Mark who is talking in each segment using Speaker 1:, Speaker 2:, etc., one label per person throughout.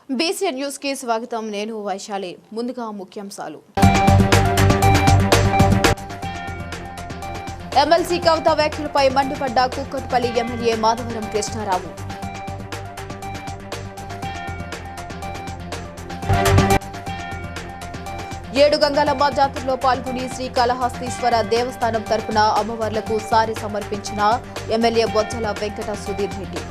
Speaker 1: BC news కి స్వాగతం. నేను వైశాలి. ముందుగా ముఖ్యాంశాలు. ఎమ్మెల్సీ కవిత వ్యాఖ్యలపై మండిపడ్డ కుక్కట్పల్లి ఎమ్మెల్యే మాధవరం కృష్ణారావు. ఏడు గంగాలమ్మ జాతరలో పాల్గొని శ్రీకాళహస్తీశ్వర దేవస్థానం తరపున అమ్మవార్లకు సారి సమర్పించిన ఎమ్మెల్యే బొజ్జల వెంకట సుధీర్ రెడ్డి.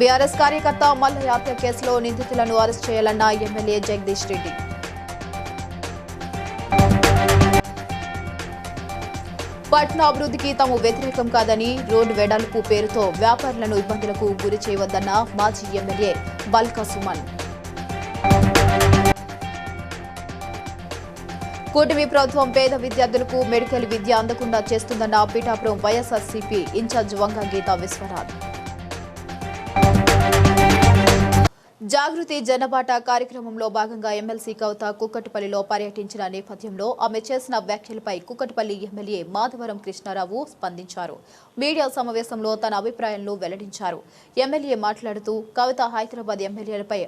Speaker 1: బీఆర్ఎస్ కార్యకర్త మల్లయ్య హత్య కేసులో నిందితులను అరెస్ట్ చేయాలన్న ఎమ్మెల్యే జగదీష్ రెడ్డి. పట్నా అభివృద్ధికి తాము వ్యతిరేకం కాదని రోడ్డు వెడల్పు పేరుతో వ్యాపారులను ఇబ్బందులకు గురి చేయవద్దన్న మాజీ ఎమ్మెల్యే బల్కా సుమన్. కూటమి ప్రభుత్వం పేద విద్యార్థులకు మెడికల్ విద్య అందకుండా చేస్తుందన్న పీఠాపురం వైఎస్ఆర్సీపీ ఇన్ఛార్జ్ వంగ గీతా విశ్వనాథ్. జాగృతి జనబాట కార్యక్రమంలో భాగంగా ఎమ్మెల్సీ కవిత కుక్కట్పల్లిలో పర్యటించిన నేపథ్యంలో ఆమె చేసిన వ్యాఖ్యలపై కుక్కట్పల్లి ఎమ్మెల్యే మాధవరం కృష్ణారావు స్పందించారు. మీడియా సమావేశంలో తన అభిప్రాయాలను వెల్లడించారు. ఎమ్మెల్యే మాట్లాడుతూ కవిత హైదరాబాద్ ఎమ్మెల్యేలపై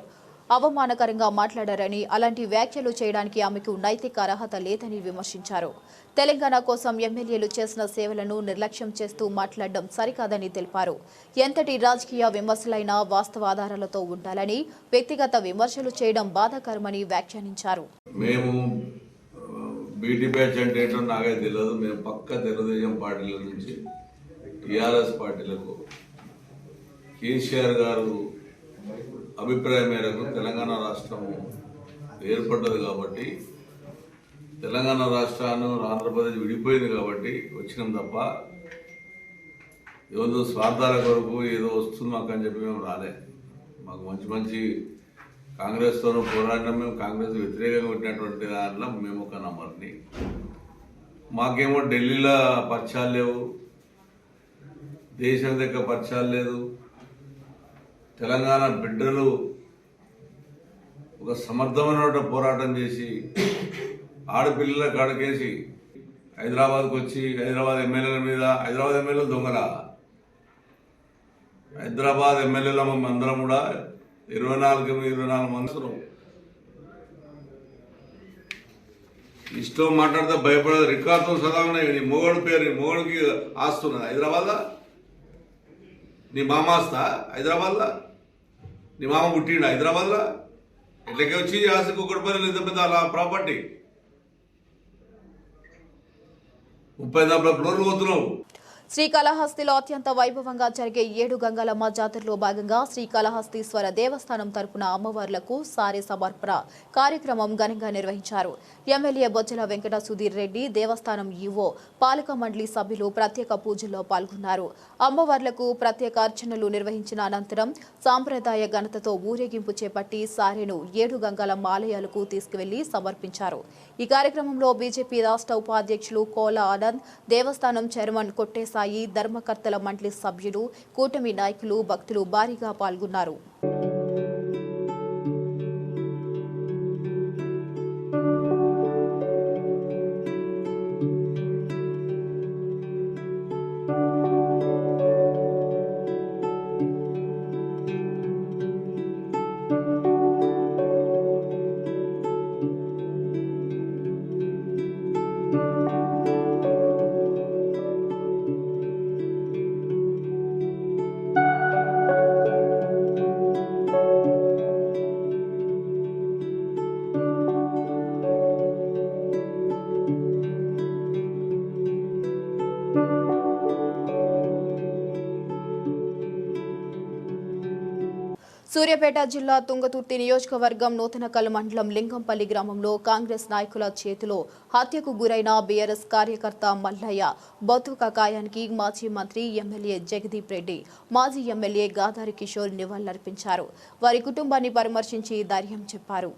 Speaker 1: అవమానకరంగా మాట్లాడారని, అలాంటి వ్యాఖ్యలు చేయడానికి ఆమెకు నైతిక అర్హత లేదని విమర్శించారు. తెలంగాణ కోసం ఎమ్మెల్యేలు చేసిన సేవలను నిర్లక్ష్యం చేస్తూ మాట్లాడడం సరికాదని తెలిపారు. ఎంతటి రాజకీయ విమర్శలైనా వాస్తవ ఆధారాలతో ఉండాలని, వ్యక్తిగత విమర్శలు చేయడం బాధాకరమని వ్యాఖ్యానించారు.
Speaker 2: మేము బీటీ బ్యాచ్ అంటే ఏంటో నాకైతే తెలియదు. మేము పక్క తెలుగుదేశం పార్టీల నుంచి టీఆర్ఎస్ పార్టీలకు కేసీఆర్ గారు అభిప్రాయం మేరకు తెలంగాణ రాష్ట్రము ఏర్పడ్డది కాబట్టి, తెలంగాణ రాష్ట్రాన్ని ఆంధ్రప్రదేశ్ విడిపోయింది కాబట్టి వచ్చినాం తప్ప ఏదో స్వార్థాల కొరకు ఏదో వస్తుంది మాకు అని చెప్పి మేము రాలే. మాకు మంచి మంచి కాంగ్రెస్తోనూ పోరాడినాం. మేము కాంగ్రెస్ వ్యతిరేకంగా పెట్టినటువంటి దాంట్లో మేము ఒక నంబర్ని. మాకేమో ఢిల్లీలో పరిచయాలు లేవు, దేశం దగ్గర పరిచయాలు లేదు. తెలంగాణ బిడ్డలు ఒక సమర్థమైన పోరాటం చేసి ఆడపిల్లల కాడకేసి హైదరాబాద్కు వచ్చి హైదరాబాద్ ఎమ్మెల్యేల మీద, హైదరాబాద్ ఎమ్మెల్యేలు దొంగల, హైదరాబాద్ ఎమ్మెల్యేల అందరం కూడా 24 మంది ఇష్టం మాట్లాడితే భయపడదు. రికార్డుతో సదా ఉన్నాయి. మొగడు పేరు, మొగడికి ఆస్తున్నది హైదరాబాద్లో. నీ మామ ఆస్తా హైదరాబాద్లో? నీ మామ పుట్టిండు హైదరాబాద్లో? ఎట్లకే వచ్చి ఆస్తి కుక్కడిపల్లి ఇంత పెద్ద అలా ప్రాపర్టీ 30 ఫ్లోర్లు పోతున్నావు.
Speaker 1: శ్రీకాళహస్తిలో అత్యంత వైభవంగా జరిగే ఏడు గంగాలమ్మ జాతరలో భాగంగా శ్రీకాళహస్తీశ్వర దేవస్థానం తరపున అమ్మవార్లకు సారే సమర్పణ కార్యక్రమం ఘనంగా నిర్వహించారు. ఎమ్మెల్యే బొజ్జల వెంకట సుధీర్ రెడ్డి, దేవస్థానం ఈవో, పాలక మండలి సభ్యులు ప్రత్యేక పూజల్లో పాల్గొన్నారు. అమ్మవార్లకు ప్రత్యేక అర్చనలు నిర్వహించిన అనంతరం సాంప్రదాయ ఘనతతో ఊరేగింపు చేపట్టి సారెను ఏడు గంగాలమ్మ ఆలయాలకు తీసుకువెళ్లి సమర్పించారు. ఈ కార్యక్రమంలో బీజేపీ రాష్ట్ర ఉపాధ్యక్షులు కోల ఆనంద్, దేవస్థానం చైర్మన్ కొట్టేసాయి, ధర్మకర్తల మండలి సభ్యులు, కూటమి నాయకులు, భక్తులు భారీగా పాల్గొన్నారు. సూర్యాపేట జిల్లా తుంగతుర్తి నియోజకవర్గం నూతనకల్ మండలం లింగంపల్లి గ్రామంలో కాంగ్రెస్ నాయకుల చేతిలో హత్యకు గురైన బీఆర్ఎస్ కార్యకర్త మల్లయ్య బతుక కాయానికి మాజీ మంత్రి ఎమ్మెల్యే జగదీప్ రెడ్డి, మాజీ ఎమ్మెల్యే గాదారి కిషోర్ నివాళులర్పించారు. వారి కుటుంబాన్ని పరామర్శించి ధైర్యం చెప్పారు.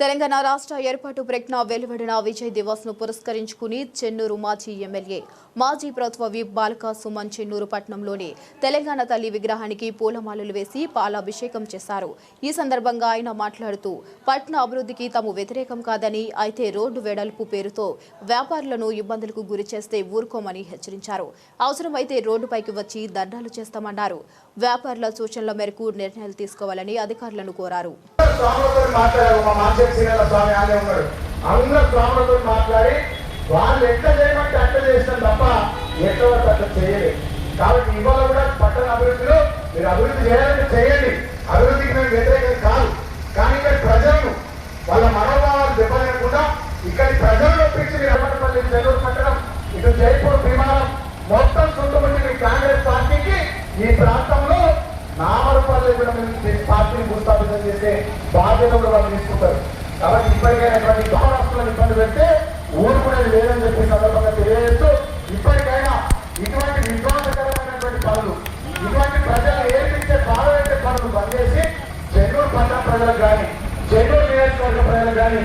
Speaker 1: తెలంగాణ రాష్ట్ర ఏర్పాటు ప్రజ్ఞ వెలువడిన విజయ్ దివస్ ను పురస్కరించుకుని చెన్నూరు మాజీ ఎమ్మెల్యే మాజీ ప్రభుత్వ విప్ బాలకా సుమన్ చెన్నూరు పట్టణంలోని తెలంగాణ తల్లి విగ్రహానికి పూలమాలలు వేసి పాలాభిషేకం చేశారు. ఈ సందర్భంగా ఆయన మాట్లాడుతూ పట్టణ అభివృద్ధికి తాము వ్యతిరేకం కాదని, అయితే రోడ్డు వెడల్పు పేరుతో వ్యాపారులను ఇబ్బందులకు గురి చేస్తే ఊరుకోమని హెచ్చరించారు. అవసరమైతే రోడ్డుపైకి వచ్చి ధర్నాలు చేస్తామన్నారు. వ్యాపారుల సూచనల మేరకు నిర్ణయాలు తీసుకోవాలని అధికారులను కోరారు.
Speaker 3: స్వామి ఆలే ఉన్నాడు. అందరూ స్వాములతో మాట్లాడి వాళ్ళు ఎట్లా చేయమంటే అట్లా చేస్తాం తప్ప ఎట్లా అట్లా చేయలేదు. కాబట్టి ఇవాళ కూడా పట్టణ అభివృద్ధిలో మీరు అభివృద్ధి చేయాలంటే చేయండి. అభివృద్ధికి మేము వ్యతిరేకం కాదు. కానీ ఇక్కడ ప్రజలను వాళ్ళ మనోభావాలు దెబ్బతినకుండా ఇక్కడి ప్రజలను ఒప్పించి మీరు అమ్మటపల్లి చెన్నూరు పట్టణం ఇటు జైపూర్ విమానం మొత్తం చుట్టుముట్టి మీ కాంగ్రెస్ పార్టీకి ఈ ప్రాంతంలో నామరూపాలు కూడా మీరు పార్టీని భూస్థాపితం చేసే బాధ్యత కూడా వాళ్ళు తీసుకుంటారు. కాబట్టి ఇప్పటికైనా గవర్నర్లను ఇబ్బంది పెడితే ఊరుకునేది లేదని చెప్పి సందర్భంగా తెలియజేస్తూ ఇప్పటికైనా ఇటువంటి విధ్వంసకరమైనటువంటి పనులు, ఇటువంటి ప్రజలు ఏర్పించే బాధపెట్టే పనులు బంద్ చేసి చెన్నూరు పట్టణ ప్రజలకు కానీ చెన్నూరు నియోజకవర్గ ప్రజలకు కానీ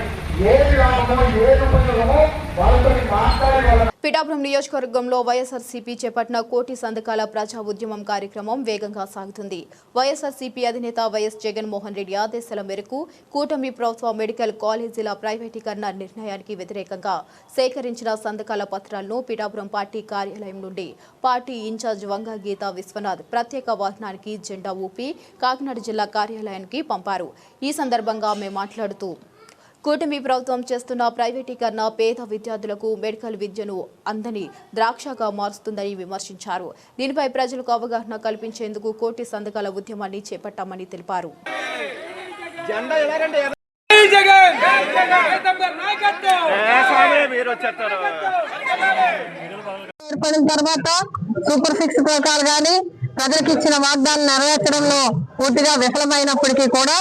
Speaker 3: ఏది లాభమో ఏది ఉపయోగమో వాళ్ళతో మాట్లాడి వాళ్ళ
Speaker 1: పిఠాపురం నియోజకవర్గంలో వైఎస్ఆర్సీపీ చేపట్టిన కోటి సంతకాల ప్రజా ఉద్యమం కార్యక్రమం వేగంగా సాగుతుంది. వైఎస్ఆర్సీపీ అధినేత వైఎస్ జగన్మోహన్ రెడ్డి ఆదేశాల మేరకు కూటమి ప్రభుత్వ మెడికల్ కాలేజీల ప్రైవేటీకరణ నిర్ణయానికి వ్యతిరేకంగా సేకరించిన సంతకాల పత్రాలను పిఠాపురం పార్టీ కార్యాలయం నుండి పార్టీ ఇన్ఛార్జ్ వంగ గీతా విశ్వనాథ్ ప్రత్యేక వాహనానికి జెండా ఊపి కాకినాడ జిల్లా కార్యాలయానికి పంపారు. ఈ సందర్భంగా ఆమె మాట్లాడుతూ కూటమి ప్రభుత్వం చేస్తున్న ప్రైవేటీకరణ పేద విద్యార్థులకు మెడికల్ విద్యను అందని ద్రాక్షగా మారుస్తుందని విమర్శించారు. దీనిపై ప్రజలకు అవగాహన కల్పించేందుకు కోటి సంతకాల ఉద్యమాన్ని చేపట్టామని తెలిపారు.
Speaker 4: ఏర్పడిన తర్వాత సూపర్ 6 పథకాలు కానీ ప్రజలకు ఇచ్చిన వాగ్దానం నెరవేర్చడంలో పూర్తిగా విఫలమైనప్పటికీ కూడా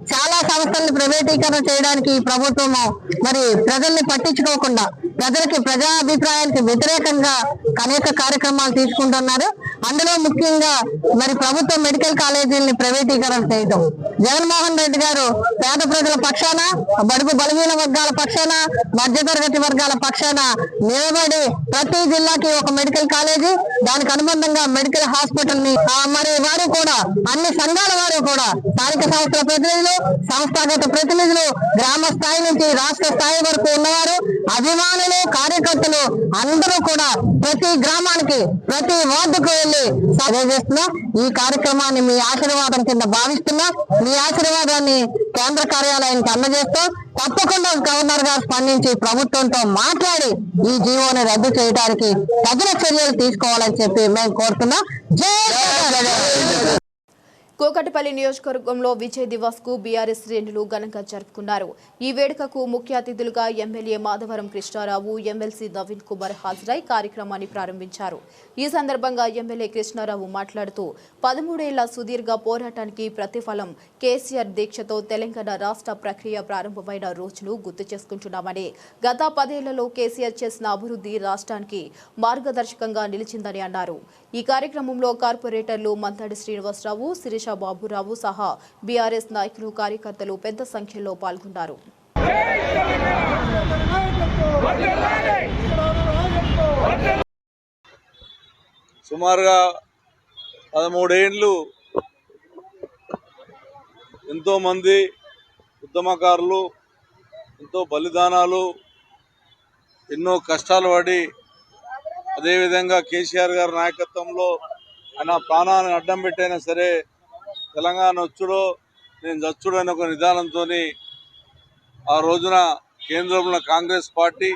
Speaker 4: చాలా సంస్థలను ప్రైవేటీకరణ చేయడానికి ప్రభుత్వము మరి ప్రజల్ని పట్టించుకోకుండా ప్రజలకి ప్రజా అభిప్రాయానికి వ్యతిరేకంగా అనేక కార్యక్రమాలు తీసుకుంటున్నారు. అందులో ముఖ్యంగా మరి ప్రభుత్వ మెడికల్ కాలేజీలని ప్రైవేటీకరణ చేయడం. జగన్మోహన్ రెడ్డి గారు పేద ప్రజల పక్షాన, బడుగు బలహీన వర్గాల పక్షాన, మధ్యతరగతి వర్గాల పక్షాన నిలబడి ప్రతి జిల్లాకి ఒక మెడికల్ కాలేజీ, దానికి అనుబంధంగా మెడికల్ హాస్పిటల్ ని మరి వారు కూడా అన్ని సంఘాల వారు కూడా స్థానిక సంస్థల ప్రతినిధులు, సంస్థాగత ప్రతినిధులు, గ్రామ స్థాయి నుంచి రాష్ట్ర స్థాయి వరకు ఉన్నవారు, అభిమానులు, కార్యకర్తలు అందరూ కూడా ప్రతి గ్రామానికి ప్రతి వార్డుకు వెళ్లి తెలియజేస్తున్నాం. ఈ కార్యక్రమాన్ని మీ ఆశీర్వాదం కింద భావిస్తున్నాం. మీ ఆశీర్వాదాన్ని కేంద్ర కార్యాలయానికి అందజేస్తాం. తప్పకుండా గవర్నర్ గారు స్పందించి ప్రభుత్వంతో మాట్లాడి ఈ జీవోని రద్దు చేయడానికి తగిన చర్యలు తీసుకోవాలని చెప్పి మేము కోరుతున్నాం. జై జగన్.
Speaker 1: కోకటపల్లి నియోజకవర్గంలో విజయ్ దివస్ కు బీఆర్ఎస్ శ్రేణులు ఘనంగా జరుపుకున్నారు. ఈ వేడుకకు ముఖ్య అతిథులుగా ఎమ్మెల్యే మాధవరం కృష్ణారావు, ఎమ్మెల్సీ నవీన్ కుమార్ హాజరై కార్యక్రమాన్ని ప్రారంభించారు. ఈ సందర్భంగా ఎమ్మెల్యే కృష్ణారావు మాట్లాడుతూ 13 ఏళ్ల సుదీర్ఘ పోరాటానికి ప్రతిఫలం కేసీఆర్ దీక్షతో తెలంగాణ రాష్ట్ర ప్రక్రియ ప్రారంభమైన రోజును గుర్తు చేసుకుంటున్నామని, గత 10 ఏళ్లలో కేసీఆర్ చేసిన అభివృద్ధి రాష్ట్రానికి మార్గదర్శకంగా నిలిచిందని అన్నారు. ఈ కార్యక్రమంలో కార్పొరేటర్లు మంతాడి శ్రీనివాసరావు, శిరీష బాబురావు సహా బీఆర్ఎస్ నాయకులు, కార్యకర్తలు పెద్ద సంఖ్యలో పాల్గొన్నారు.
Speaker 5: సుమారుగా 13 ఏళ్ళు ఎంతోమంది ఉద్యమకారులు ఎంతో బలిదానాలు, ఎన్నో కష్టాలు పడి, అదేవిధంగా కేసీఆర్ గారి నాయకత్వంలో ఆయన ప్రాణాన్ని అడ్డం పెట్టైనా సరే తెలంగాణ వచ్చుడో నేను చచ్చుడో అనే ఒక నిదానంతో ఆ రోజున కేంద్రంలో కాంగ్రెస్ పార్టీ,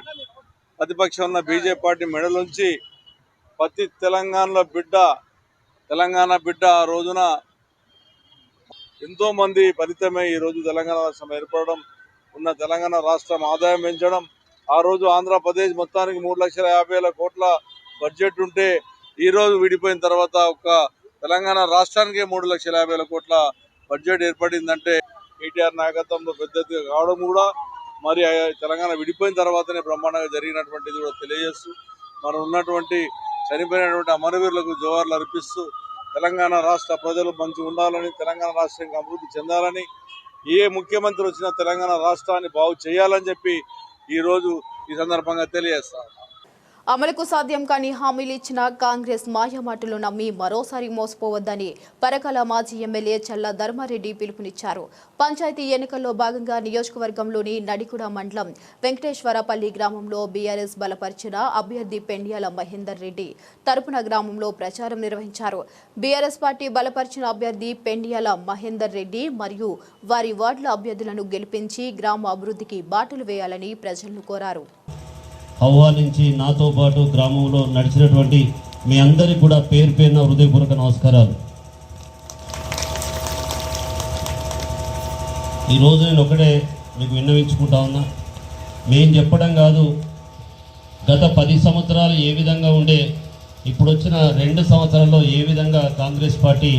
Speaker 5: ప్రతిపక్షంలో బీజేపీ పార్టీ మెడలుంచి ప్రతి తెలంగాణ బిడ్డ ఆ రోజున ఎంతోమంది ఫలితమే ఈరోజు తెలంగాణ రాష్ట్రం ఏర్పడడం, ఉన్న తెలంగాణ రాష్ట్రం ఆదాయం పెంచడం. ఆ రోజు ఆంధ్రప్రదేశ్ మొత్తానికి 3,50,000 కోట్ల బడ్జెట్ ఉంటే ఈరోజు విడిపోయిన తర్వాత ఒక తెలంగాణ రాష్ట్రానికి 3,50,000 కోట్ల బడ్జెట్ ఏర్పడిందంటే కేటీఆర్ నాయకత్వంలో పెద్ద ఎత్తుగా కావడం కూడా, మరి తెలంగాణ విడిపోయిన తర్వాతనే బ్రహ్మాండంగా జరిగినటువంటిది కూడా తెలియజేస్తూ, మనం ఉన్నటువంటి చనిపోయినటువంటి అమరవీరులకు జోహార్లు అర్పిస్తూ తెలంగాణ రాష్ట్ర ప్రజలు మంచిగా ఉండాలని, తెలంగాణ రాష్ట్రం అభివృద్ధి చెందాలని, ఏ ముఖ్యమంత్రి వచ్చినా తెలంగాణ రాష్ట్రాన్ని బాగు చేయాలని చెప్పి ఈరోజు ఈ సందర్భంగా తెలియజేస్తాను.
Speaker 1: అమలుకు సాధ్యం కాని హామీలు ఇచ్చిన కాంగ్రెస్ మాయమాటలు నమ్మి మరోసారి మోసపోవద్దని పరకాల మాజీ ఎమ్మెల్యే చల్లా ధర్మారెడ్డి పిలుపునిచ్చారు. పంచాయతీ ఎన్నికల్లో భాగంగా నియోజకవర్గంలోని నడికుడ మండలం వెంకటేశ్వరపల్లి గ్రామంలో బీఆర్ఎస్ బలపరిచిన అభ్యర్థి పెండ్యాల మహేందర్ రెడ్డి తరపున గ్రామంలో ప్రచారం నిర్వహించారు. బీఆర్ఎస్ పార్టీ బలపరిచిన అభ్యర్థి పెండ్యాల మహేందర్ రెడ్డి మరియు వారి వార్డుల అభ్యర్థులను గెలిపించి గ్రామ అభివృద్ధికి బాటలు వేయాలని ప్రజలను కోరారు.
Speaker 6: ఆహ్వానించి నాతో పాటు గ్రామంలో నడిచినటువంటి మీ అందరికీ కూడా పేరు పేరున హృదయపూర్వక నమస్కారాలు. ఈరోజు నేను ఒకటే మీకు విన్నవించుకుంటా ఉన్నా. మేము చెప్పడం కాదు, గత 10 సంవత్సరాలు ఏ విధంగా ఉండే ఇప్పుడు వచ్చిన 2 సంవత్సరాల్లో ఏ విధంగా కాంగ్రెస్ పార్టీ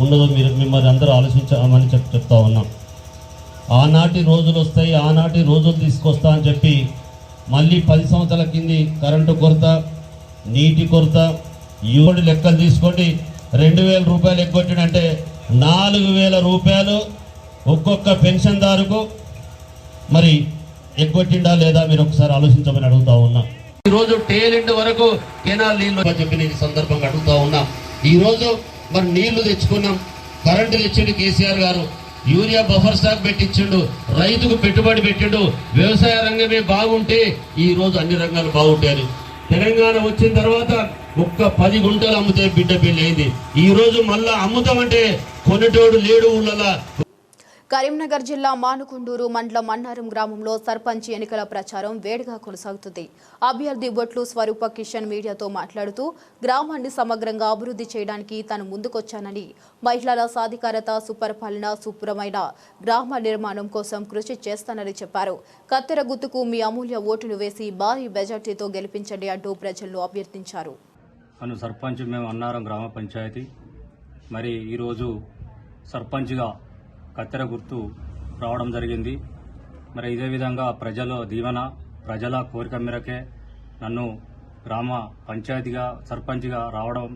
Speaker 6: ఉన్నదో మిమ్మల్ని అందరూ ఆలోచించమని చెప్తా ఉన్నాం. ఆనాటి రోజులు వస్తాయి, ఆనాటి రోజులు తీసుకొస్తా అని చెప్పి మళ్ళీ 10 సంవత్సరాల కింది కరెంటు కొరత, నీటి కొరత, యూడి లెక్కలు తీసుకోండి. 2000 రూపాయలు ఎగ్గొట్టినంటే 4000 రూపాయలు ఒక్కొక్క పెన్షన్దారుకు మరి ఎగ్గొట్టిండా లేదా మీరు ఒకసారి ఆలోచించమని అడుగుతా ఉన్నా. ఈరోజు టేలెండ్ వరకు కెనాల్ నీళ్ళు చెప్పి నేను సందర్భంగా అడుగుతా ఉన్నా. ఈరోజు మరి నీళ్లు తెచ్చుకున్నాం, కరెంటు తెచ్చిండు కేసీఆర్ గారు, యూరియా బఫర్ స్టాక్ పెట్టించిండు, రైతుకు పెట్టుబడి పెట్టిండు. వ్యవసాయ రంగమే బాగుంటే ఈ రోజు అన్ని రంగాలు బాగుంటాయి. తెలంగాణ వచ్చిన తర్వాత ఒక్క 10 గుంటలు అమ్మితే బిడ్డ పెళ్లి అయింది. ఈ రోజు మళ్ళా అమ్ముతామంటే కొనేటోడు లేడు ఊళ్ళలా.
Speaker 1: కరీంనగర్ జిల్లా మానుకొండూరు మండలం అన్నారం గ్రామంలో సర్పంచ్ ఎన్నికల ప్రచారం వేడిగా కొనసాగుతుంది. అభ్యర్థి బొట్లు స్వరూప కిషన్ మీడియాతో మాట్లాడుతూ గ్రామాన్ని సమగ్రంగా అభివృద్ధి చేయడానికి తాను ముందుకొచ్చానని, మహిళల సాధికారత, సుపరిపాలన, శుభ్రమైన గ్రామ నిర్మాణం కోసం కృషి చేస్తానని చెప్పారు. కత్తెర గుర్తుకు మీ అమూల్య ఓటును వేసి భారీ మెజార్టీతో గెలిపించండి అంటూ ప్రజలను అభ్యర్థించారు.
Speaker 7: సర్పంచ్ మేము అన్నారం గ్రామ పంచాయతీ మరి ఈరోజు సర్పంచ్గా కత్తెర గుర్తు రావడం జరిగింది. మరి ఇదే విధంగా ప్రజల దీవెన, ప్రజల కోరిక మేరకే నన్ను గ్రామ పంచాయతీగా సర్పంచ్గా రావడం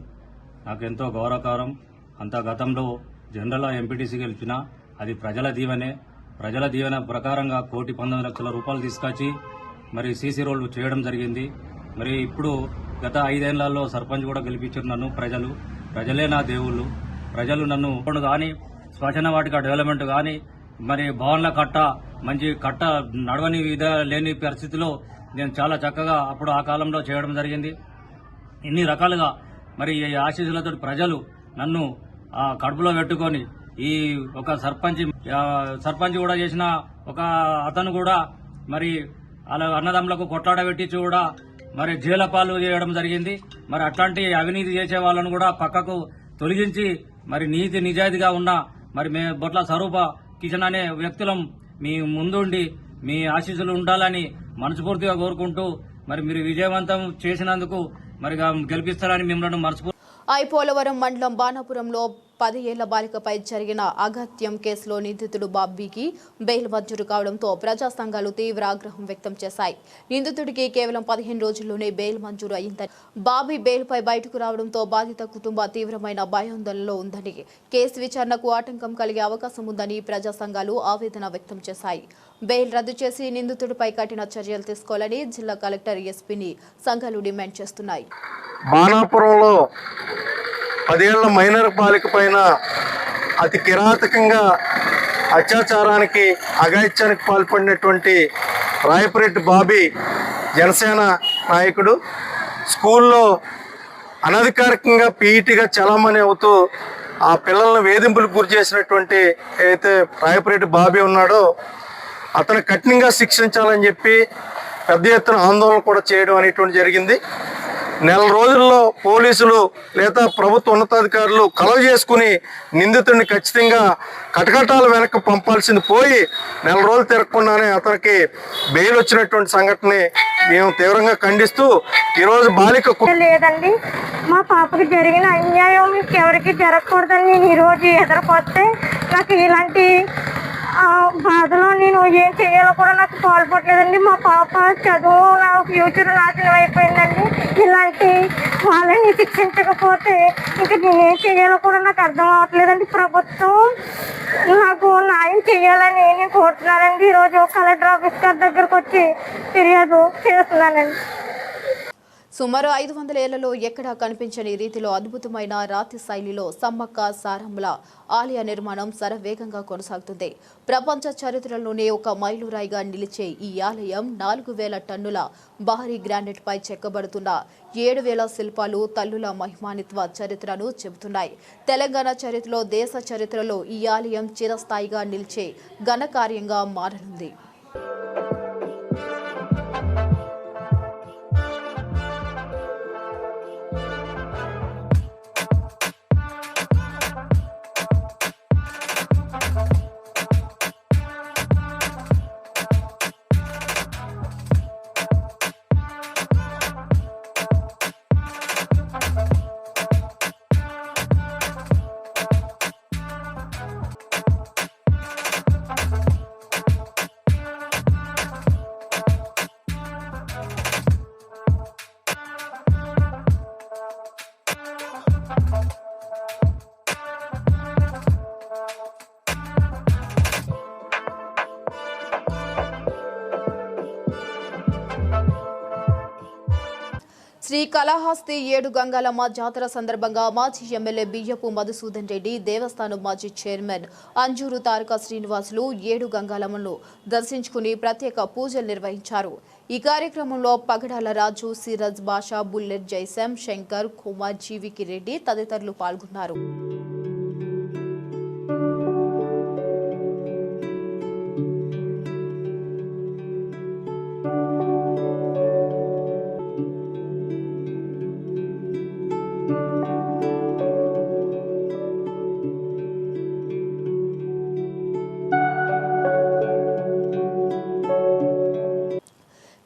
Speaker 7: నాకు ఎంతో గౌరవకరం. అంత గతంలో జనరల్ ఎంపీటీసీ గెలిచినా అది ప్రజల దీవెనే. ప్రజల దీవెన ప్రకారంగా 1,19,00,000 రూపాయలు తీసుకొచ్చి మరి సీసీ రోడ్లు చేయడం జరిగింది. మరి ఇప్పుడు గత 5 ఏళ్లలో సర్పంచ్ కూడా గెలిపించారు నన్ను. ప్రజలే నా దేవుళ్ళు. ప్రజలు నన్ను కానీ శ్మశాన వాటిక డెవలప్మెంట్ కానీ మరి భవన్ల కట్ట మంచి కట్ట నడవని లేని పరిస్థితిలో నేను చాలా చక్కగా అప్పుడు ఆ కాలంలో చేయడం జరిగింది. ఇన్ని రకాలుగా మరి ఈ ఆశీస్సులతో ప్రజలు నన్ను కడుపులో పెట్టుకొని ఈ ఒక సర్పంచ్ కూడా చేసిన ఒక అతను కూడా మరి అలా అన్నదమ్ములకు కొట్లాడ పెట్టించి కూడా మరి జైల పాలు చేయడం జరిగింది. మరి అట్లాంటి అవినీతి చేసే వాళ్ళను కూడా పక్కకు తొలగించి మరి నీతి నిజాయితీగా ఉన్న మరి మేము బొట్ల స్వరూప కిషన్ అనే వ్యక్తులం మీ ముందుండి మీ ఆశీస్సులు ఉండాలని మనస్ఫూర్తిగా కోరుకుంటూ మరి మీరు విజయవంతం చేసినందుకు మరి గెలిపిస్తారని మిమ్మల్ని మనస్ఫూర్తి.
Speaker 1: పోలవరం మండలం బాణాపురంలో 10 ఏళ్ల బాలికపై జరిగిన అఘాత్యం కేసులో నిందితుడు బాబీకి బెయిల్ మంజూరు కావడంతో ప్రజా సంఘాలు తీవ్ర ఆగ్రహం వ్యక్తం చేశాయి. నిందితుడికి కేవలం 15 రోజుల్లోనే బెయిల్ మంజూరు అయిందని, బాబీ బెయిల్పై బయటకు రావడంతో బాధిత కుటుంబ తీవ్రమైన భయాందోళనలో ఉందని, కేసు విచారణకు ఆటంకం కలిగే అవకాశం ఉందని ప్రజా సంఘాలు ఆవేదన వ్యక్తం చేశాయి. బెయిల్ రద్దు చేసి నిందితుడిపై కఠిన చర్యలు తీసుకోవాలని జిల్లా కలెక్టర్ ఎస్పీని సంఘాలు డిమాండ్ చేస్తున్నాయి.
Speaker 3: బాణాపురంలో 10 ఏళ్ల మైనర్ బాలిక పైన అతి కిరాతకంగా అత్యాచారానికి, అఘాయిత్యానికి పాల్పడినటువంటి రాయపురెడ్డి బాబీ జనసేన నాయకుడు స్కూల్లో అనధికారికంగా పీఈటీగా చలామణి అవుతూ ఆ పిల్లలను వేధింపులకు గురి చేసినటువంటి ఏదైతే రాయపురెడ్డి బాబీ ఉన్నాడో అతను కఠినంగా శిక్షించాలని చెప్పి పెద్ద ఎత్తున ఆందోళన కూడా చేయడం అనేటువంటి జరిగింది. నెల రోజుల్లో పోలీసులు లేదా ప్రభుత్వ ఉన్నతాధికారులు కలవ చేసుకుని నిందితుడిని ఖచ్చితంగా కటకటాల వెనక్కి పంపాల్సింది పోయి నెల రోజులు తిరగకుండానే అతనికి బెయిల్ వచ్చినటువంటి సంఘటనని మేము తీవ్రంగా ఖండిస్తూ ఈరోజు బాలిక
Speaker 8: లేదండి, మా పాపకి జరిగిన అన్యాయం ఎవరికి జరగకూడదని నేను ఈరోజు ఎదుర్కొస్తే నాకు ఇలాంటి బాధలో నేను ఏం చేయాలో కూడా నాకు పాల్పడలేదండి. మా పాప చదువు, నా ఫ్యూచర్ నాశనం అయిపోయిందండి. ఇలాంటి వాళ్ళని శిక్షించకపోతే ఇంకా నేనేం చేయాలో కూడా నాకు అర్థం అవ్వట్లేదండి. ప్రభుత్వం నాకు న్యాయం చెయ్యాలని నేను కోరుతున్నానండి. ఈరోజు కలెక్టర్ ఆఫీస్ గారి దగ్గరకు వచ్చి ఫిర్యాదు చేస్తున్నానండి.
Speaker 1: సుమారు 500 ఏళ్లలో ఎక్కడా కనిపించని రీతిలో అద్భుతమైన రాతి శైలిలో సమ్మక్క సారమ్మల ఆలయ నిర్మాణం శరవేగంగా కొనసాగుతుంది. ప్రపంచ చరిత్రలోనే ఒక మైలురాయిగా నిలిచే ఈ ఆలయం 4000 టన్నుల భారీ గ్రానైట్ పై చెక్కబడుతున్న 7000 శిల్పాలు తల్లుల మహిమానిత్వ చరిత్రను చెబుతున్నాయి. తెలంగాణ చరిత్రలో, దేశ చరిత్రలో ఈ ఆలయం చిరస్థాయిగా నిలిచే ఘనకార్యంగా మారనుంది. శ్రీ కాళహస్తి 7 గంగాలమ్మ జాతర సందర్భంగా మాజీ ఎమ్మెల్యే బియ్యపు మధుసూదన్ రెడ్డి, దేవస్థానం మాజీ చైర్మన్ అంజూరు తారక శ్రీనివాసులు 7 గంగాలమ్మను దర్శించుకుని ప్రత్యేక పూజలు నిర్వహించారు. ఈ కార్యక్రమంలో పగడాల రాజు, సిరజ్ బాషా, బుల్లెట్ జైసం, శంకర్, కుమార్, జీవికి రెడ్డి తదితరులు పాల్గొన్నారు.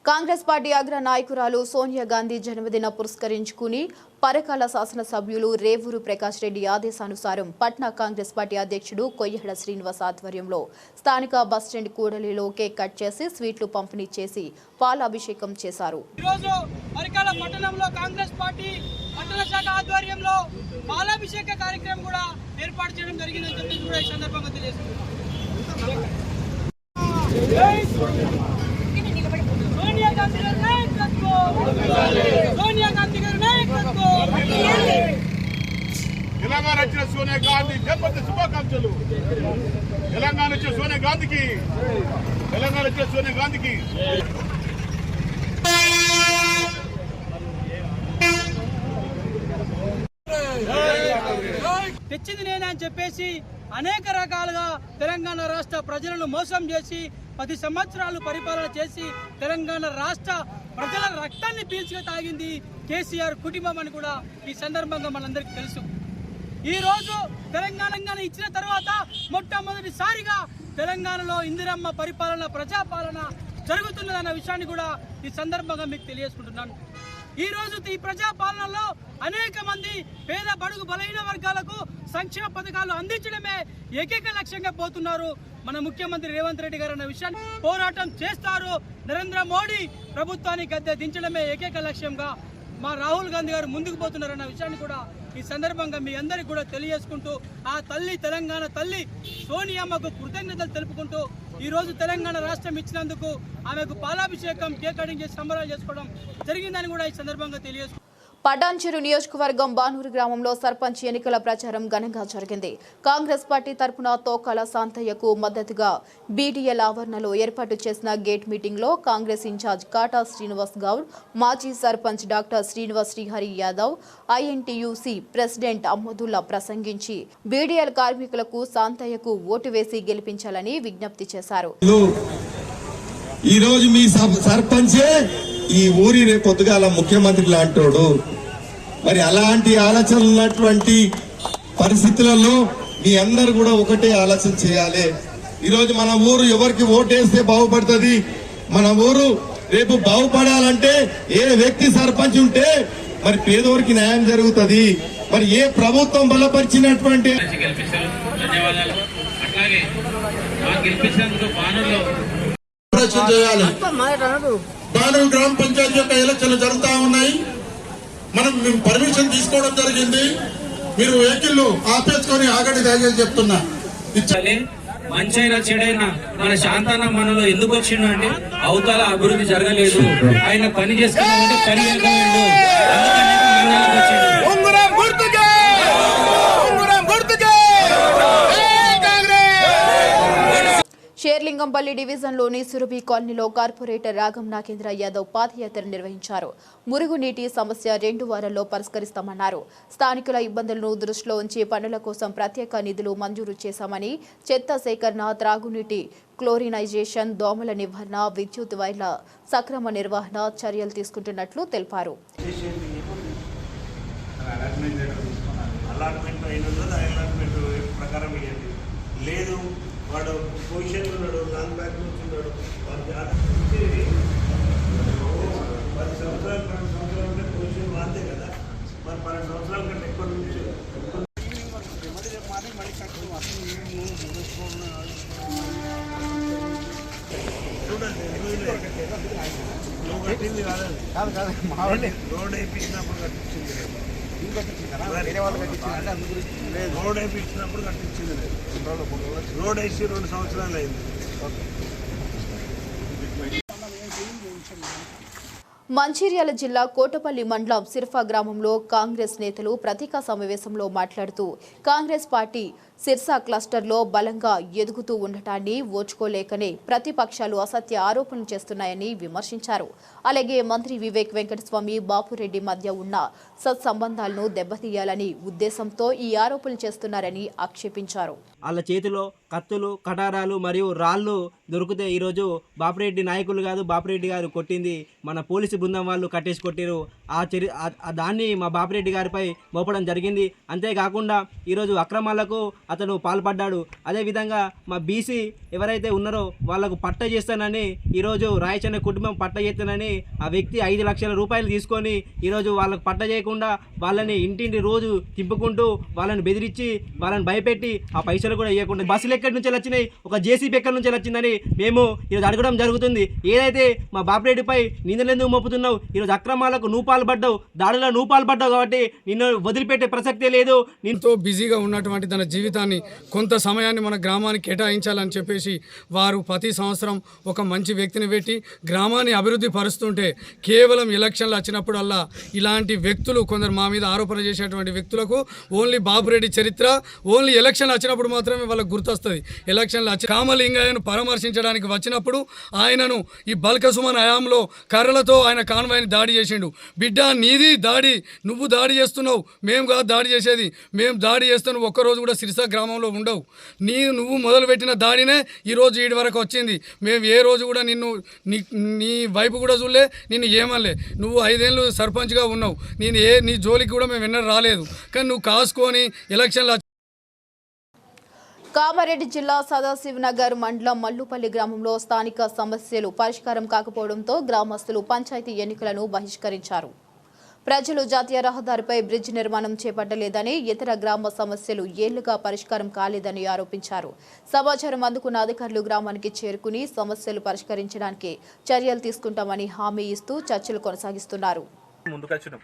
Speaker 1: కాంగ్రెస్ పార్టీ అగ్ర నాయకురాలు సోనియా గాంధీ జన్మదిన పురస్కరించుకుని పరకాల శాసనసభ్యులు రేవూరు ప్రకాష్ రెడ్డి ఆదేశానుసారం పట్నా కాంగ్రెస్ పార్టీ అధ్యక్షుడు కొయ్యహడ శ్రీనివాస్ ఆధ్వర్యంలో స్థానిక బస్టాండ్ కూడలిలో కేక్ కట్ చేసి స్వీట్లు పంపిణీ చేసి పాలాభిషేకం చేశారు.
Speaker 9: ఈరోజు పరకాల పట్టణంలో కాంగ్రెస్ పార్టీ పట్టణ శాఖ ఆధ్వర్యంలో పాలాభిషేక కార్యక్రమం కూడా ఏర్పాటు చేయడం జరిగిందని చెప్పి కూడా ఈ సందర్భంగా తెలియజేస్తున్నాం. సోనియా గాంధీ గారి నాయకత్వం, సోనియా గాంధీ గారి నాయకత్వం.
Speaker 10: తెలంగాణ వచ్చిన సోనియా గాంధీ జన్మదిన శుభాకాంక్షలు. తెలంగాణ వచ్చిన సోనియా గాంధీకి, తెలంగాణ వచ్చిన సోనియా గాంధీకి.
Speaker 9: తెచ్చింది నేనే అని చెప్పేసి అనేక రకాలుగా తెలంగాణ రాష్ట్ర ప్రజలను మోసం చేసి 10 సంవత్సరాలు పరిపాలన చేసి తెలంగాణ రాష్ట్ర ప్రజల రక్తాన్ని పీల్చుకు తాగింది కేసీఆర్ కుటుంబం అని కూడా ఈ సందర్భంగా మనందరికీ తెలుసు. ఈ రోజు తెలంగాణ ఇచ్చిన తర్వాత మొట్టమొదటిసారిగా తెలంగాణలో ఇందిరమ్మ పరిపాలన, ప్రజాపాలన జరుగుతున్నదన్న విషయాన్ని కూడా ఈ సందర్భంగా మీకు తెలియజేసుకుంటున్నాను. ఈ రోజు ఈ ప్రజాపాలనలో అనేక మంది పేద బడుగు బలహీన వర్గాలకు సంక్షేమ పథకాలు అందించడమే ఏకైక లక్ష్యంగా పోతున్నారు మన ముఖ్యమంత్రి రేవంత్ రెడ్డి గారు అన్న విషయాన్ని పోరాటం చేస్తారు. నరేంద్ర మోడీ ప్రభుత్వాన్ని గద్దె దించడమే ఏకైక లక్ష్యంగా మా రాహుల్ గాంధీ గారు ముందుకు పోతున్నారన్న విషయాన్ని కూడా ఈ సందర్భంగా మీ అందరికీ కూడా తెలియజేసుకుంటూ ఆ తల్లి, తెలంగాణ తల్లి సోనియమ్మకు కృతజ్ఞతలు తెలుపుకుంటూ ఈ రోజు తెలంగాణ రాష్ట్రం ఇచ్చినందుకు ఆమెకు పాలాభిషేకం, కేక్ కటింగ్ చేసి సంబరాలు చేసుకోవడం జరిగిందని కూడా ఈ సందర్భంగా తెలియజేసుకుంటారు.
Speaker 1: పటాన్చెరు నియోజకవర్గం బానూరు గ్రామంలో సర్పంచ్ ఎన్నికల ప్రచారం ఘనంగా జరిగింది. కాంగ్రెస్ పార్టీ తరపున తోకాల శాంతయ్యకు మద్దతుగా బీడీఎల్ ఆవరణలో ఏర్పాటు చేసిన గేట్ మీటింగ్ లో కాంగ్రెస్ ఇన్ఛార్జ్ కాటా శ్రీనివాస్ గౌడ్, మాజీ sarpanch doctor Srinivas Srihari Yadav, INTUC president Ahmadullah ప్రసంగించి బీడీఎల్ కార్మికులకు శాంతయ్యకు ఓటు వేసి గెలిపించాలని విజ్ఞప్తి చేశారు.
Speaker 11: ఈ రోజు మీ సర్పంచే ఈ ఊరి రేపొద్దుగాల ముఖ్యమంత్రి లాంటోడు. మరి అలాంటి ఆలోచనలు ఉన్నటువంటి పరిస్థితులలో మీ అందరు కూడా ఒకటే ఆలోచన చేయాలి. ఈరోజు మన ఊరు ఎవరికి ఓటేస్తే బాగుపడుతుంది, మన ఊరు రేపు బాగుపడాలంటే ఏ వ్యక్తి సర్పంచ్ ఉంటే మరి పేదోరికి న్యాయం జరుగుతుంది. మరి ఏ ప్రభుత్వం బలపరిచినటువంటి చేయాలి. బానూరు గ్రామ పంచాయతీ యొక్క ఎలక్షన్లు జరుగుతూ ఉన్నాయి. మేము పర్మిషన్ తీసుకోవడం జరిగింది. మీరు వెహికల్ ఆపేసుకొని ఆగండి దయచేసి చెప్తున్నా.
Speaker 12: మంచైనా చెడైనా మన శాంతన్న మనలో ఎందుకు వచ్చిండు అంటే అవతల అభివృద్ధి జరగలేదు, ఆయన పని చేసుకున్నామంటే పని వెళ్ళిపోయిండు, అందుకనే మండలికి వచ్చిండు.
Speaker 1: షేర్లింగంపల్లి డివిజన్లోని సురభి కాలనీలో కార్పొరేటర్ రాగం నాగేంద్ర యాదవ్ పాదయాత్ర నిర్వహించారు. మురుగునీటి సమస్య 2 వారాల్లో పరిష్కరిస్తామన్నారు. స్థానికుల ఇబ్బందులను దృష్టిలో ఉంచి పనుల కోసం ప్రత్యేక నిధులు మంజూరు చేశామని, చెత్త సేకరణ, త్రాగునీటి క్లోరినైజేషన్, దోమల నివారణ, విద్యుత్ వైర్ల సక్రమ నిర్వహణ చర్యలు తీసుకుంటున్నట్లు తెలిపారు.
Speaker 13: వాడు పొజిషన్ ఉన్నాడు, లాంగ్ బ్యాక్ నుంచి ఉన్నాడు, 10 సంవత్సరాలు 12 సంవత్సరాలు ఉంటే పొజిషన్ వాంతే కదా, మరి 12 సంవత్సరాల కంటే ఎక్కువ నుంచి చూడండి. నువ్వు కట్టింది కాదండి, రోడ్ వేయించినప్పుడు కట్టించింది రోడ్ వేయించినప్పుడు కట్టించింది లేదు. రోడ్ వేసి 2 సంవత్సరాలు అయింది.
Speaker 1: మంచిర్యాల జిల్లా కోటపల్లి మండలం సిర్ఫా గ్రామంలో కాంగ్రెస్ నేతలు పత్రికా సమావేశంలో మాట్లాడుతూ కాంగ్రెస్ పార్టీ సిర్సా క్లస్టర్లో బలంగా ఎదుగుతూ ఉండటాన్ని ఓర్చుకోలేకనే ప్రతిపక్షాలు అసత్య ఆరోపణలు చేస్తున్నాయని విమర్శించారు. అలాగే మంత్రి వివేక్ వెంకటస్వామి, బాపురెడ్డి మధ్య ఉన్న సత్సంబంధాలను దెబ్బతీయాలని ఉద్దేశంతో ఈ ఆరోపణలు చేస్తున్నారని ఆక్షేపించారు.
Speaker 14: వాళ్ళ చేతిలో కత్తులు, కటారాలు మరియు రాళ్ళు దొరికితే ఈరోజు బాపురెడ్డి నాయకులు కాదు, బాపురెడ్డి గారు కొట్టింది మన పోలీసు బృందం వాళ్ళు కట్టేసి కొట్టారు. దాన్ని మా బాపురెడ్డి గారిపై మోపడం జరిగింది. అంతేకాకుండా ఈరోజు అక్రమాలకు అతను పాల్పడ్డాడు. అదేవిధంగా మా బీసీ ఎవరైతే ఉన్నారో వాళ్లకు పట్ట చేస్తానని ఈరోజు రాయచన్న కుటుంబం పట్ట చేస్తానని ఆ వ్యక్తి 5 లక్షల రూపాయలు తీసుకొని ఈరోజు వాళ్ళకు పట్ట చేయకుండా వాళ్ళని ఇంటింటి రోజు తిప్పుకుంటూ వాళ్ళని బెదిరించి వాళ్ళని భయపెట్టి ఆ పైసలు కూడా ఇవ్వకుండా బస్సులు ఎక్కడి నుంచి వచ్చినాయి, ఒక జేసీబీ ఎక్కడి నుంచి వచ్చిందని మేము ఈరోజు అడగడం జరుగుతుంది. ఏదైతే మా బాపురెడ్డిపై నిందలెందుకు మోపుతున్నావు, ఈరోజు అక్రమాలకు నువ్వు పాల్పడ్డావు, దాడుల్లో నువ్వు పాల్పడ్డావు కాబట్టి నిన్ను వదిలిపెట్టే ప్రసక్తే లేదు.
Speaker 15: ఎంతో బిజీగా ఉన్నటువంటి తన జీవితాన్ని కొంత సమయాన్ని మన గ్రామానికి కేటాయించాలని చెప్పేసి వారు ప్రతి సంవత్సరం ఒక మంచి వ్యక్తిని పెట్టి గ్రామాన్ని అభివృద్ధి పరుస్తుంటే కేవలం ఎలక్షన్లు వచ్చినప్పుడల్లా ఇలాంటి వ్యక్తులు కొందరు మా మీద ఆరోపణ చేసేటువంటి వ్యక్తులకు ఓన్లీ బాపురెడ్డి చరిత్ర ఓన్లీ ఎలక్షన్లు వచ్చినప్పుడు మాత్రమే వాళ్ళకు గుర్తొస్తుంది. ఎలక్షన్లు వచ్చి కామలింగయ్యను పరామర్శించడానికి వచ్చినప్పుడు ఆయనను ఈ బల్కసుమన్ హయాంలో కర్రలతో ఆయన కాన్వాయ్ని దాడి చేసిండు. బిడ్డ నీది దాడి, నువ్వు దాడి చేస్తున్నావు, మేము కాదు దాడి చేసేది, మేము దాడి చేస్తాను ఒక్కరోజు కూడా సిరిసా గ్రామంలో ఉండవు. నువ్వు మొదలుపెట్టిన దాడినే ఈరోజు ఈడి వరకు వచ్చింది. మేము ఏ రోజు కూడా నీ వైపు కూడా చూడలే, నిన్ను ఏమనలే. నువ్వు 5 ఏళ్ళు సర్పంచ్గా ఉన్నావు, నీ జోలికి కూడా మేము విన్నర్ రాలేదు. కానీ నువ్వు కాసుకొని ఎలక్షన్లు.
Speaker 1: కామారెడ్డి జిల్లా సదాశివనగర్ మండలం మల్లుపల్లి గ్రామంలో స్థానిక సమస్యలు పరిష్కారం కాకపోవడంతో గ్రామస్తులు పంచాయతీ ఎన్నికలను బహిష్కరించారు. ప్రజలు జాతీయ రహదారిపై బ్రిడ్జ్ నిర్మాణం చేపట్టలేదని, ఇతర గ్రామ సమస్యలు ఏళ్లుగా పరిష్కారం కాలేదని ఆరోపించారు. సమాచారం అందుకున్న అధికారులు గ్రామానికి చేరుకుని సమస్యలు పరిష్కరించడానికి చర్యలు తీసుకుంటామని హామీ ఇస్తూ చర్చలు కొనసాగిస్తున్నారు.
Speaker 16: ముందుకొచ్చినాం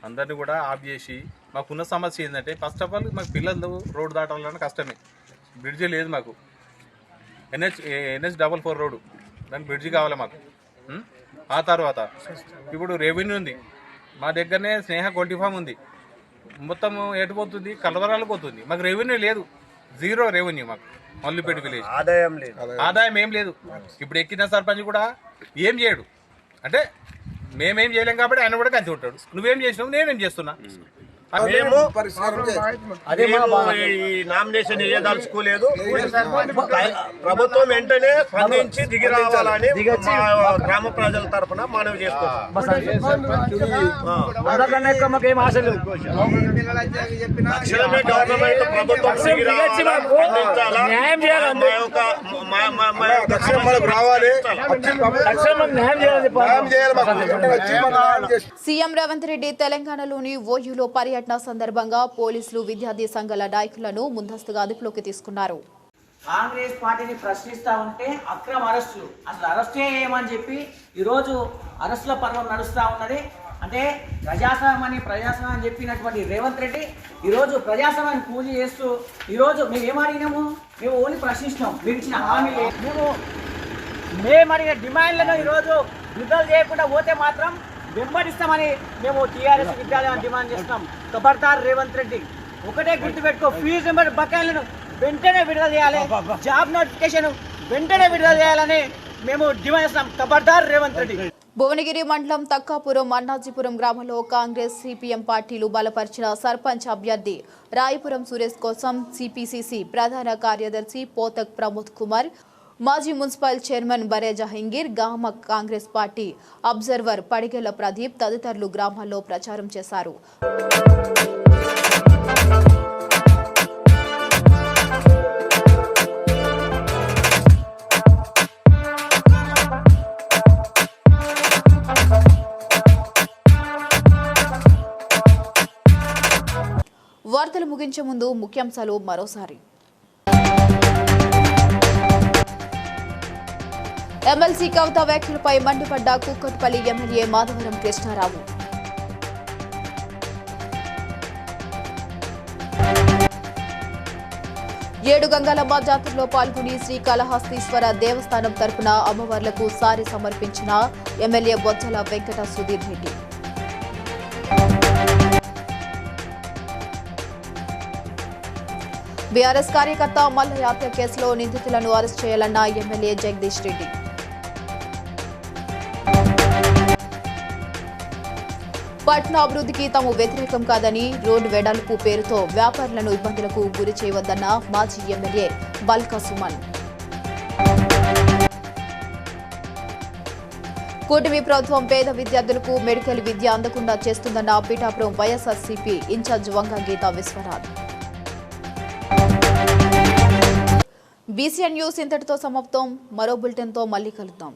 Speaker 16: అందరినీ కూడా ఆఫ్ చేసి మాకున్న సమస్య ఏంటంటే ఫస్ట్ ఆఫ్ ఆల్ మాకు పిల్లలు రోడ్డు దాటాలన్నా కష్టమే, బ్రిడ్జి లేదు మాకు. NH-44 రోడ్డు, దానికి బ్రిడ్జి కావాలి మాకు. ఆ తర్వాత ఇప్పుడు రెవెన్యూ ఉంది మా దగ్గరనే, స్నేహ గొల్టీ ఫామ్ ఉంది, మొత్తం ఎటు పోతుంది, కలవరాలు పోతుంది. మాకు రెవెన్యూ లేదు, 0 రెవెన్యూ మాకు. మల్లుపేట విలేజ్ ఆదాయం ఏం లేదు. ఇప్పుడు ఎక్కిన సర్పంచ్ కూడా ఏం చేయడు, అంటే మేమేం చేయలేం కాబట్టి ఆయన కూడా కలిసి ఉంటాడు. నువ్వేం చేసినావు, నేనేం చేస్తున్నా.
Speaker 13: ఈ నామినేషన్ వేయదలుచుకోలేదు. ప్రభుత్వం వెంటనే స్పందించి దిగి రావాలని గ్రామ ప్రజల తరఫున మనవి చేస్తున్నాం. గవర్నమెంట్ ప్రభుత్వం
Speaker 1: సీఎం రేవంత్ రెడ్డి తెలంగాణలోని ఓయూలో పర్యటన సందర్భంగా పోలీసులు విద్యార్థి సంఘాల నాయకులను ముందస్తుగా అదుపులోకి తీసుకున్నారు.
Speaker 17: కాంగ్రెస్ పార్టీని ప్రశ్నిస్తూ ఉంటే అక్రమ అరెస్టులు, అసలు అరెస్టే ఏమని చెప్పి ఈరోజు అరెస్టుల పర్వం నడుస్తూ ఉన్నది. అంటే ప్రజాస్వామ్యం అని చెప్పినటువంటి రేవంత్ రెడ్డి ఈరోజు ప్రజాస్వామ్యాన్ని పూజ చేస్తూ ఈరోజు మేము ఏమడిగినాము, మేము ఓన్లీ ప్రశ్నిస్తాం. మీరు ఇచ్చిన హామీ మేము అడిగిన డిమాండ్లను ఈరోజు విడుదల చేయకుండా పోతే మాత్రం వెంబడిస్తామని మేము టీఆర్ఎస్ విద్యాలయాన్ని డిమాండ్ చేస్తున్నాం. ఖబర్దార్ రేవంత్ రెడ్డి, ఒకటే గుర్తుపెట్టుకో, ఫీజు నెంబర్ బకాయిలను వెంటనే విడుదల చేయాలి, జాబ్ నోటిఫికేషన్ వెంటనే విడుదల చేయాలని మేము డిమాండ్ చేస్తున్నాం. ఖబర్దార్ రేవంత్ రెడ్డి.
Speaker 1: భువనగిరి మండలం తక్కాపురం అన్నాజీపురం గ్రామంలో కాంగ్రెస్ సిపిఎం పార్టీలు బలపరిచిన సర్పంచ్ అభ్యర్థి రాయపురం సురేష్ కోసం సిపిసిసి ప్రధాన కార్యదర్శి పోతక్ ప్రమోద్ కుమార్, మాజీ మున్సిపల్ చైర్మన్ బరే జహంగీర్, గ్రామ కాంగ్రెస్ పార్టీ అబ్జర్వర్ పడిగెల ప్రదీప్ తదితరులు గ్రామాల్లో ప్రచారం చేశారు. వార్తలు ముగించే ముందు ముఖ్యాంశాలు మరోసారి. ఎమ్మెల్సీ కవిత వ్యాఖ్యలపై మండిపడ్డ కూకట్పల్లి ఎమ్మెల్యే మాధవరం కృష్ణారావు. ఏడు గంగాలమ్మ జాతరలో పాల్గొని శ్రీకాళహస్తీశ్వర దేవస్థానం తరపున అమ్మవార్లకు సారి సమర్పించిన ఎమ్మెల్యే బొజ్జల వెంకట సుధీర్ రెడ్డి. బీఆర్ఎస్ కార్యకర్త మల్లయ్య హత్య కేసులో నిందితులను అరెస్ట్ చేయాలన్న ఎమ్మెల్యే జగదీష్ రెడ్డి. పట్టణ అభివృద్ధికి తాము వ్యతిరేకం కాదని రోడ్డు వెడల్పు పేరుతో వ్యాపారులను ఇబ్బందులకు గురి చేయవద్దన్న మాజీ ఎమ్మెల్యే బల్కా సుమన్. కూటమి ప్రభుత్వం పేద విద్యార్థులకు మెడికల్ విద్య అందకుండా చేస్తుందన్న పీఠాపురం వైఎస్ఆర్సీపీ ఇన్ఛార్జ్ వంగ గీతా విశ్వనాథ్. బీసీఎన్ న్యూస్ ఇంతటితో సమాప్తం. మరో బులెటిన్తో మళ్ళీ కలుద్దాం.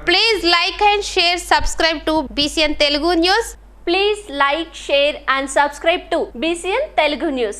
Speaker 18: Please like and share, subscribe to BCN Telugu News.
Speaker 19: Please like, share and subscribe to BCN Telugu News.